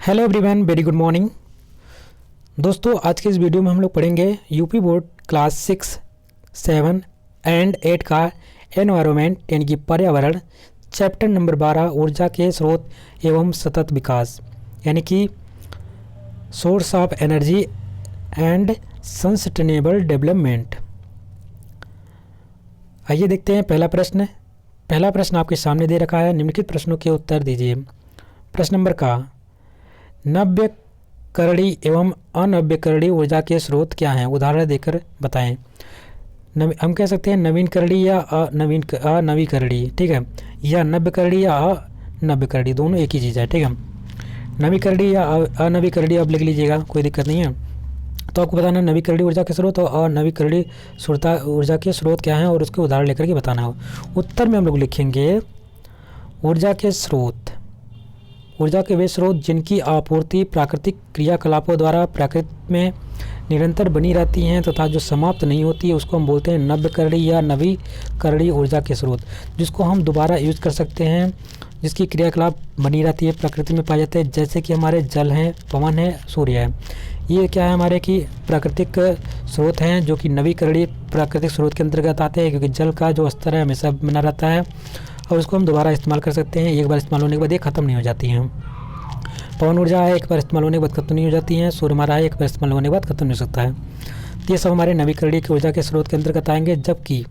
Hello everyone, very good morning. दोस्तों, आज के इस वीडियो में हम लोग पढ़ेंगे यूपी बोर्ड क्लास 6, 7 एंड 8 का एनवायरनमेंट यानी कि पर्यावरण, चैप्टर नंबर 12 ऊर्जा के स्रोत एवं सतत विकास यानी कि source of energy and sustainable development. आइए देखते हैं पहला प्रश्न आपके सामने दे रखा है। निम्नलिखित प्रश्नों के उत्तर दीजिए। प्रश्न नंबर का नव्यकरणीय एवं अनव्यकरणीय ऊर्जा के स्रोत क्या हैं? उदाहरण देकर बताएं। हम कह सकते हैं नवीनकरणीय या अनवीकरणीय, ठीक है, या नव्यकरणीय या अनव्यकरणीय, दोनों एक ही चीज़ है, ठीक है। नवीकरणीय या अनवीकरणीय अब लिख लीजिएगा, कोई दिक्कत नहीं है। तो आपको बताना नवीकरणीय ऊर्जा के स्रोत और अनवीकरणीय ऊर्जा के स्रोत क्या हैं और उसके उदाहरण लेकर के बताना हो। उत्तर में हम लोग लिखेंगे ऊर्जा के स्रोत, ऊर्जा के वे स्रोत जिनकी आपूर्ति प्राकृतिक क्रियाकलापों द्वारा प्रकृति में निरंतर बनी रहती हैं तथा जो समाप्त नहीं होती है, उसको हम बोलते हैं नव्यकरणीय या नवीकरणीय ऊर्जा के स्रोत, जिसको हम दोबारा यूज कर सकते हैं, जिसकी क्रियाकलाप बनी रहती है, प्रकृति में पाए जाते हैं, जैसे कि हमारे जल हैं, पवन है, सूर्य है। ये क्या है हमारे की प्राकृतिक स्रोत हैं जो कि नवीकरणीय प्राकृतिक स्रोत के अंतर्गत आते हैं, क्योंकि जल का जो स्तर है हमेशा बना रहता है और उसको हम दोबारा इस्तेमाल कर सकते हैं। एक बार इस्तेमाल होने के बाद ये ख़त्म नहीं हो जाती हैं। पवन ऊर्जा है, एक बार इस्तेमाल होने के बाद खत्म नहीं हो जाती हैं। सूर्य हमारा है, एक बार इस्तेमाल होने के बाद खत्म नहीं हो सकता है। ये सब हमारे नवीकरणीय की ऊर्जा के स्रोत के अंतर्गत आएंगे। जबकि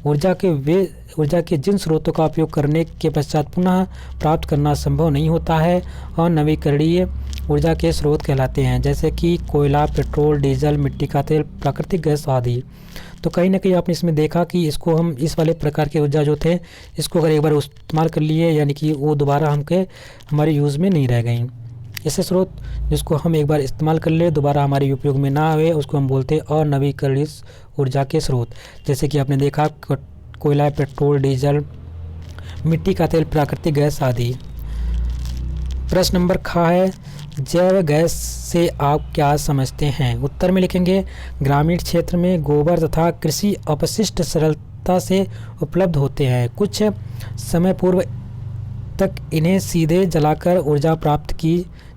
ऊर्जा के जिन स्रोतों का उपयोग करने के पश्चात पुनः प्राप्त करना संभव नहीं होता है और नवीकरणीय ऊर्जा के स्रोत कहलाते हैं, जैसे कि कोयला, पेट्रोल, डीजल, मिट्टी का तेल, प्राकृतिक गैस आदि। तो कहीं ना कहीं आपने इसमें देखा कि इसको हम इस वाले प्रकार के ऊर्जा जो थे, इसको अगर एक बार इस्तेमाल कर लिए यानी कि वो दोबारा हमारे यूज़ में नहीं रह गई। ऐसे स्रोत जिसको हम एक बार इस्तेमाल कर ले दोबारा हमारे उपयोग में ना आए, उसको हम बोलते हैं अनवीकरणीय ऊर्जा के स्रोत। जैसे कि आपने देखा कोयला, पेट्रोल, डीजल, मिट्टी का तेल, प्राकृतिक गैस आदि। प्रश्न नंबर खा है जैव गैस से आप क्या समझते हैं? उत्तर में लिखेंगे ग्रामीण क्षेत्र में गोबर तथा कृषि अपशिष्ट सरलता से उपलब्ध होते हैं। कुछ समय पूर्व तक इन्हें सीधे जलाकर ऊर्जा प्राप्त की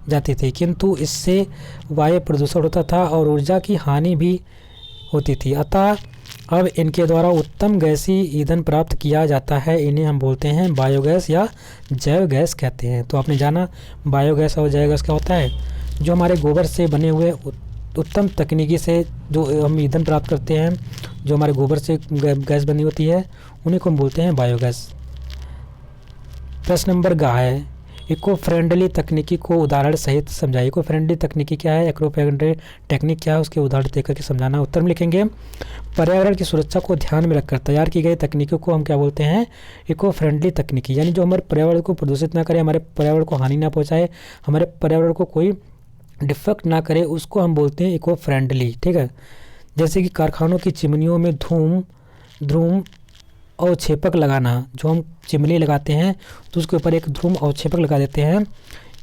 जाती थी, किंतु इससे वायु प्रदूषण होता था और ऊर्जा की हानि भी होती थी। अतः अब इनके द्वारा उत्तम गैसीय ईंधन प्राप्त किया जाता है। इन्हें हम बोलते हैं बायोगैस या जैव गैस कहते हैं। तो आपने जाना बायोगैस और जैव गैस क्या होता है। जो हमारे गोबर से बने हुए उत्तम तकनीकी से जो हम ईंधन प्राप्त करते हैं, जो हमारे गोबर से गैस बनी होती है, उन्हीं को हम बोलते हैं बायोगैस। प्रश्न नंबर गा है इको फ्रेंडली तकनीकी को उदाहरण सहित समझाइए। इको फ्रेंडली तकनीकी क्या है, इको फ्रेंडली टेक्निक क्या है, उसके उदाहरण देकर के समझाना। उत्तर में लिखेंगे पर्यावरण की सुरक्षा को ध्यान में रखकर तैयार की गई तकनीकों को हम क्या बोलते हैं, इको फ्रेंडली तकनीकी। यानी जो हमारे पर्यावरण को प्रदूषित ना करे, हमारे पर्यावरण को हानि ना पहुँचाए, हमारे पर्यावरण को कोई डिफेक्ट ना करे, उसको हम बोलते हैं इको फ्रेंडली, ठीक है। जैसे कि कारखानों की चिमनियों में धूम अवक्षेपक लगाना, जो हम चिमनी लगाते हैं तो उसके ऊपर एक धूम अवक्षेपक लगा देते हैं,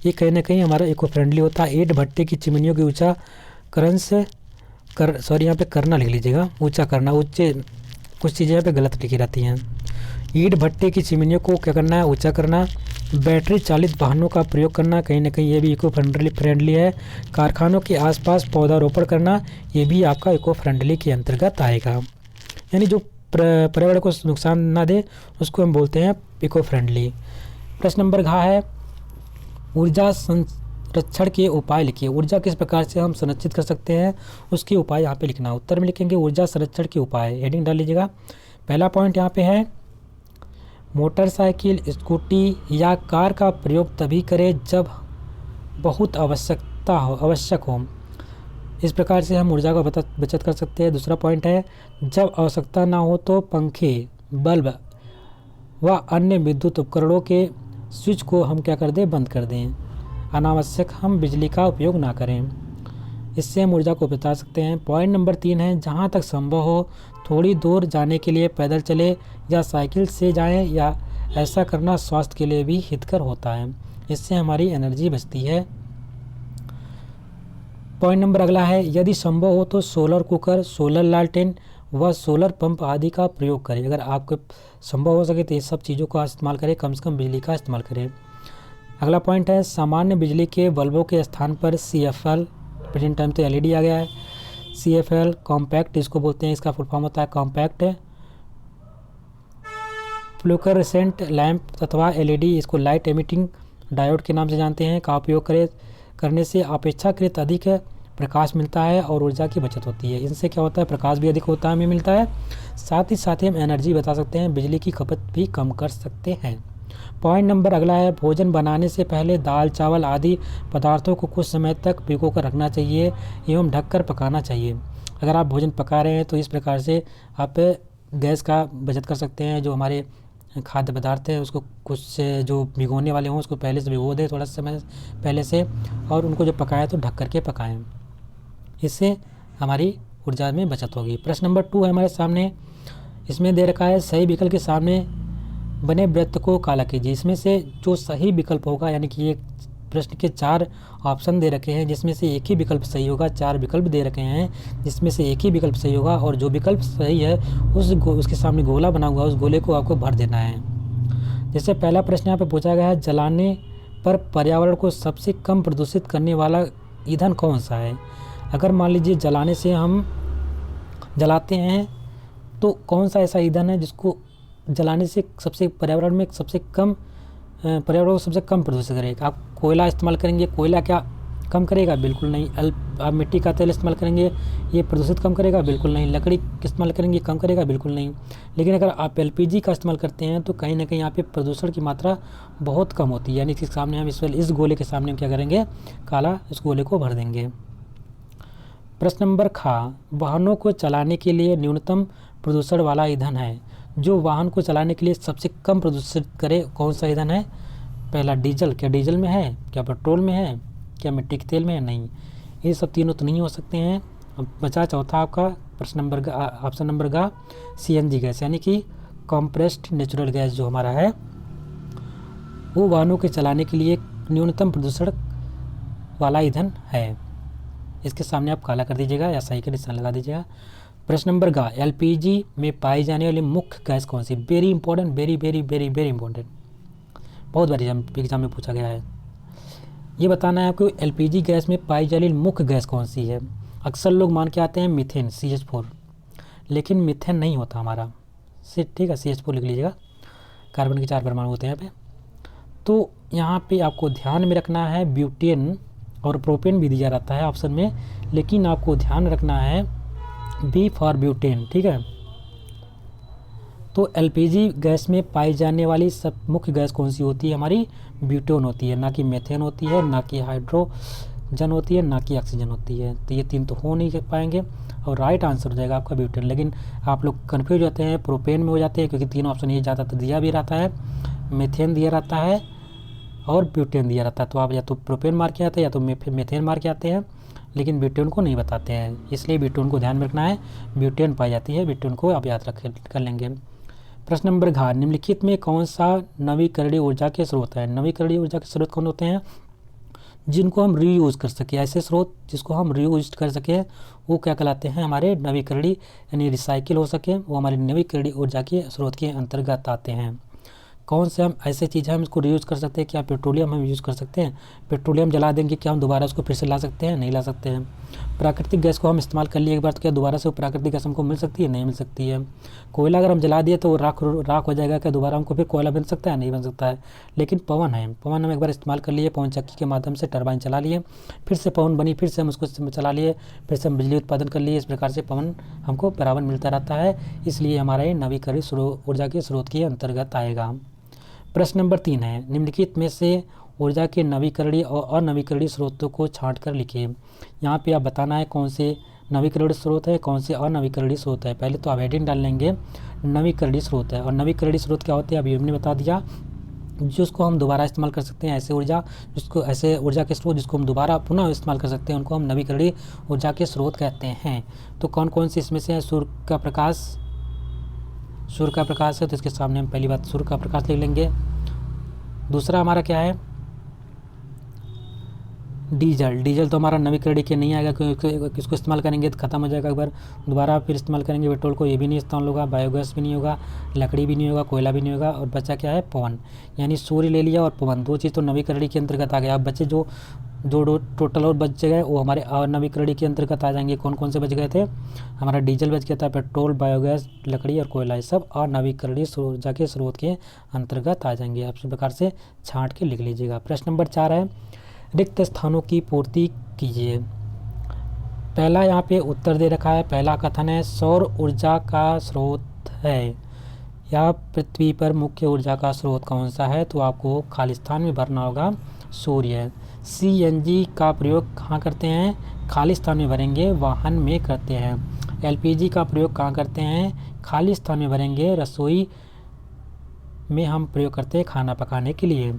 ये कहीं ना कहीं हमारा इको फ्रेंडली होता है। ईंट भट्टे की चिमनियों के ऊंचाकरण से यहाँ पे करना लिख लीजिएगा, ऊंचा करना, कुछ चीज़ें यहाँ पे गलत लिखी रहती हैं। ईंट भट्टे की चिमनियों को क्या करना है, ऊंचा करना। बैटरी चालित वाहनों का प्रयोग करना, कहीं ना कहीं ये भी इको फ्रेंडली है। कारखानों के आसपास पौधारोपण करना, ये भी आपका इको फ्रेंडली के अंतर्गत आएगा। यानी जो पर्यावरण को नुकसान ना दे उसको हम बोलते हैं इको फ्रेंडली। प्रश्न नंबर घा है ऊर्जा संरक्षण के उपाय लिखिए। ऊर्जा किस प्रकार से हम संरक्षित कर सकते हैं, उसके उपाय यहाँ पे लिखना। उत्तर में लिखेंगे ऊर्जा संरक्षण के उपाय, हेडिंग डाल लीजिएगा। पहला पॉइंट यहाँ पे है मोटरसाइकिल, स्कूटी या कार का प्रयोग तभी करें जब बहुत आवश्यक हो। इस प्रकार से हम ऊर्जा का बचत कर सकते हैं। दूसरा पॉइंट है जब आवश्यकता ना हो तो पंखे, बल्ब व अन्य विद्युत उपकरणों के स्विच को हम क्या कर दें, बंद कर दें। अनावश्यक हम बिजली का उपयोग ना करें, इससे हम ऊर्जा को बचा सकते हैं। पॉइंट नंबर 3 है जहाँ तक संभव हो थोड़ी दूर जाने के लिए पैदल चले या साइकिल से जाएं, या ऐसा करना स्वास्थ्य के लिए भी हितकर होता है, इससे हमारी एनर्जी बचती है। पॉइंट नंबर अगला है यदि संभव हो तो सोलर कुकर, सोलर लालटेन व सोलर पंप आदि का प्रयोग करें। अगर आपको संभव हो सके तो ये सब चीज़ों का इस्तेमाल करें, कम से कम बिजली का इस्तेमाल करें। अगला पॉइंट है सामान्य बिजली के बल्बों के स्थान पर CFL, प्रेजेंट टाइम तो LED आ गया है। CFL कॉम्पैक्ट इसको बोलते हैं, इसका फुल फॉर्म होता है कॉम्पैक्ट फ्लूकरेसेंट लैंप अथवा LED, इसको लाइट एमिटिंग डायोड के नाम से जानते हैं, का उपयोग करने से अपेक्षाकृत अधिक प्रकाश मिलता है और ऊर्जा की बचत होती है। इनसे क्या होता है, प्रकाश भी अधिक होता है, हमें मिलता है, साथ ही हम एनर्जी बता सकते हैं, बिजली की खपत भी कम कर सकते हैं। पॉइंट नंबर अगला है भोजन बनाने से पहले दाल चावल आदि पदार्थों को कुछ समय तक भिगो कर रखना चाहिए एवं ढककर पकाना चाहिए। अगर आप भोजन पका रहे हैं तो इस प्रकार से आप गैस का बचत कर सकते हैं। जो हमारे खाद्य पदार्थ है उसको कुछ से जो भिगोने वाले हों उसको पहले से भिगो दें थोड़ा समय पहले से, और उनको जब पकाएं तो ढक करके पकाएं, इससे हमारी ऊर्जा में बचत होगी। प्रश्न नंबर 2 है हमारे सामने, इसमें दे रखा है सही विकल्प के सामने बने वृत्त को काला कीजिए। इसमें से जो सही विकल्प होगा, यानी कि ये प्रश्न के 4 ऑप्शन दे रखे हैं जिसमें से एक ही विकल्प सही होगा, 4 विकल्प दे रखे हैं जिसमें से एक ही विकल्प सही होगा, और जो विकल्प सही है उसके सामने गोला बना हुआ है, उस गोले को आपको भर देना है। जैसे पहला प्रश्न यहाँ पे पूछा गया है जलाने पर पर्यावरण को सबसे कम प्रदूषित करने वाला ईंधन कौन सा है। अगर मान लीजिए जलाने से हम जलाते हैं तो कौन सा ऐसा ईंधन है जिसको जलाने से सबसे पर्यावरण में सबसे कम पर्यावरण को सबसे कम प्रदूषित करेगा। आप कोयला इस्तेमाल करेंगे, कोयला क्या कम करेगा? बिल्कुल नहीं। आप मिट्टी का तेल इस्तेमाल करेंगे, ये प्रदूषित कम करेगा? बिल्कुल नहीं। लकड़ी इस्तेमाल करेंगे, कम करेगा? बिल्कुल नहीं। लेकिन अगर आप LPG का इस्तेमाल करते हैं तो कहीं ना कहीं यहाँ पे प्रदूषण की मात्रा बहुत कम होती है। यानी इसके सामने हम इस गोले के सामने हम क्या करेंगे, काला इस गोले को भर देंगे। प्रश्न नंबर खा, वाहनों को चलाने के लिए न्यूनतम प्रदूषण वाला ईंधन है। जो वाहन को चलाने के लिए सबसे कम प्रदूषित करे कौन सा ईंधन है? पहला डीजल, क्या डीजल में है? क्या पेट्रोल में है? क्या मिट्टी के तेल में है? नहीं, ये सब तीनों तो नहीं हो सकते हैं। अब बचा चौथा आपका प्रश्न नंबर ऑप्शन नंबर का CNG गैस, यानी कि कॉम्प्रेस्ड नेचुरल गैस जो हमारा है वो वाहनों के चलाने के लिए न्यूनतम प्रदूषण वाला ईंधन है। इसके सामने आप काला कर दीजिएगा या सही का निशान लगा दीजिएगा। प्रश्न नंबर का LPG में पाई जाने वाली मुख्य गैस कौन सी? Very important, very very very very important, बहुत बार एग्जाम में पूछा गया है। ये बताना है आपको LPG गैस में पाई जाने वाली मुख्य गैस कौन सी है। अक्सर लोग मान के आते हैं मीथेन CH4, लेकिन मीथेन नहीं होता हमारा, ठीक है, CH4 लिख लीजिएगा। कार्बन के 4 परमाणु होते हैं यहाँ पे। तो यहाँ पे आपको ध्यान में रखना है ब्यूटेन और प्रोपेन भी दिया रहता है ऑप्शन में, लेकिन आपको ध्यान रखना है B फॉर ब्यूटेन, ठीक है। तो LPG गैस में पाई जाने वाली सब मुख्य गैस कौन सी होती है? हमारी ब्यूटेन होती है, ना कि मेथेन होती है, ना कि हाइड्रोजन होती है, ना कि ऑक्सीजन होती है। तो ये 3 तो हो नहीं पाएंगे और राइट आंसर हो जाएगा आपका ब्यूटेन। लेकिन आप लोग कन्फ्यूज होते हैं, प्रोपेन में हो जाते हैं, क्योंकि 3 ऑप्शन ये ज़्यादातर दिया भी रहता है, मेथेन दिया रहता है और ब्यूटेन दिया रहता है। तो आप या तो प्रोपेन मार के आते हैं या तो मेथेन मार के आते हैं, लेकिन ब्यूटेन को नहीं बताते हैं, इसलिए ब्यूटेन को ध्यान में रखना है। ब्यूटेन पाई जाती है, ब्यूटेन को आप याद कर लेंगे। प्रश्न नंबर घ, निम्नलिखित में कौन सा नवीकरणीय ऊर्जा के स्रोत है? नवीकरणीय ऊर्जा के स्रोत कौन होते हैं? जिनको हम रीयूज कर सके, ऐसे स्रोत जिसको हम रीयूज कर सके वो क्या कहलाते हैं? हमारे नवीकरणीय, यानी रिसाइकिल हो सके, वो हमारे नवीकरणीय ऊर्जा के स्रोत के अंतर्गत आते हैं। कौन से हम ऐसे चीज़ है हम इसको रीयूज़ कर सकते हैं? क्या पेट्रोलियम हम यूज़ कर सकते हैं? पेट्रोलियम जला देंगे, क्या हम दोबारा उसको फिर से ला सकते हैं? नहीं ला सकते हैं। प्राकृतिक गैस को हम इस्तेमाल कर लिए एक बार, तो क्या दोबारा से वो प्राकृतिक गैस हमको मिल सकती है? नहीं मिल सकती है। कोयला अगर हम जला दिए तो वो राख हो जाएगा, क्या दोबारा हमको फिर कोयला बन सकता है? नहीं बन सकता है। लेकिन पवन है, पवन हम एक बार इस्तेमाल कर लिए, पवन चक्की के माध्यम से टरबाइन चला लिए, फिर से पवन बनी, फिर से हम उसको चला लिए, फिर से हम बिजली उत्पादन कर लिए। इस प्रकार से पवन हमको बराबर मिलता रहता है, इसलिए हमारा ये नवीकरणीय ऊर्जा के स्रोत के अंतर्गत आएगा। प्रश्न नंबर 3 है, निम्नलिखित में से ऊर्जा के नवीकरणीय और अनवीकरणीय स्रोतों को छांट कर लिखिए। यहाँ पे आप बताना है कौन से नवीकरणीय स्रोत है, कौन से अनवीकरणीय स्रोत है। पहले तो आप हेडिंग डाल लेंगे नवीकरणीय स्रोत है, और नवीकरणीय स्रोत क्या होते हैं अभी हमने बता दिया, जिसको हम दोबारा इस्तेमाल कर सकते हैं। ऐसे ऊर्जा के स्रोत जिसको हम दोबारा पुनः इस्तेमाल कर सकते हैं उनको हम नवीकरणीय ऊर्जा के स्रोत कहते हैं। तो कौन कौन से इसमें से है? सूर्य का प्रकाश है, तो इसके सामने हम पहली बात सूर्य का प्रकाश लिख लेंगे। दूसरा हमारा क्या है? डीजल तो हमारा नवीकरणीय के नहीं आएगा, क्योंकि इसको इस्तेमाल करेंगे तो ख़त्म हो जाएगा एक बार, दोबारा फिर इस्तेमाल करेंगे पेट्रोल को, ये भी नहीं इस्तेमाल होगा, बायोगैस भी नहीं होगा, लकड़ी भी नहीं होगा, कोयला भी नहीं होगा, और बचा क्या है, पवन, यानी सूर्य ले लिया और पवन, दो चीज़ तो नवीकरणीय के अंतर्गत आ गया। अब बचे जो टोटल और बच गए वो हमारे अनवीकरणीय के अंतर्गत आ जाएंगे। कौन कौन से बच गए थे, हमारा डीजल बच गया था, पेट्रोल, बायोगैस, लकड़ी और कोयला, ये सब अनवीकरणीय ऊर्जा के स्रोत के अंतर्गत आ जाएंगे। आप इस प्रकार से छांट के लिख लीजिएगा। प्रश्न नंबर 4 है, रिक्त स्थानों की पूर्ति कीजिए। पहला यहाँ पे उत्तर दे रखा है, पहला कथन है सौर ऊर्जा का स्रोत है या पृथ्वी पर मुख्य ऊर्जा का स्रोत कौन सा है, तो आपको खाली स्थान में भरना होगा सूर्य। सीएनजी का प्रयोग कहाँ करते हैं, खाली स्थान में भरेंगे, वाहन में करते हैं। एलपीजी का प्रयोग कहाँ करते हैं, खाली स्थान में भरेंगे, रसोई में हम प्रयोग करते हैं खाना पकाने के लिए।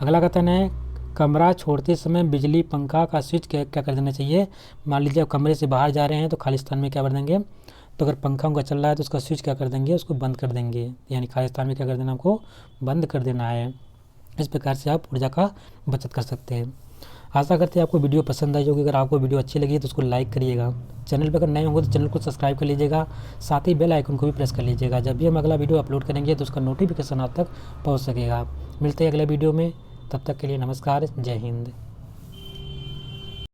अगला कथन है कमरा छोड़ते समय बिजली पंखा का स्विच क्या कर देना चाहिए। मान लीजिए आप कमरे से बाहर जा रहे हैं तो खाली स्थान में क्या भर देंगे, तो अगर पंखा उनका चल रहा है तो उसका स्विच क्या कर देंगे, उसको बंद कर देंगे, यानी खाली स्थान में क्या कर देना, आपको बंद कर देना है। इस प्रकार से आप ऊर्जा का बचत कर सकते हैं। आशा करते हैं आपको वीडियो पसंद आई होगी। अगर आपको वीडियो अच्छी लगी तो उसको लाइक करिएगा, चैनल पर अगर नए होंगे तो चैनल को सब्सक्राइब कर लीजिएगा, साथ ही बेल आइकन को भी प्रेस कर लीजिएगा। जब भी हम अगला वीडियो अपलोड करेंगे तो उसका नोटिफिकेशन आप तक पहुँच सकेगा। मिलते हैं अगले वीडियो में, तब तक के लिए नमस्कार, जय हिंद।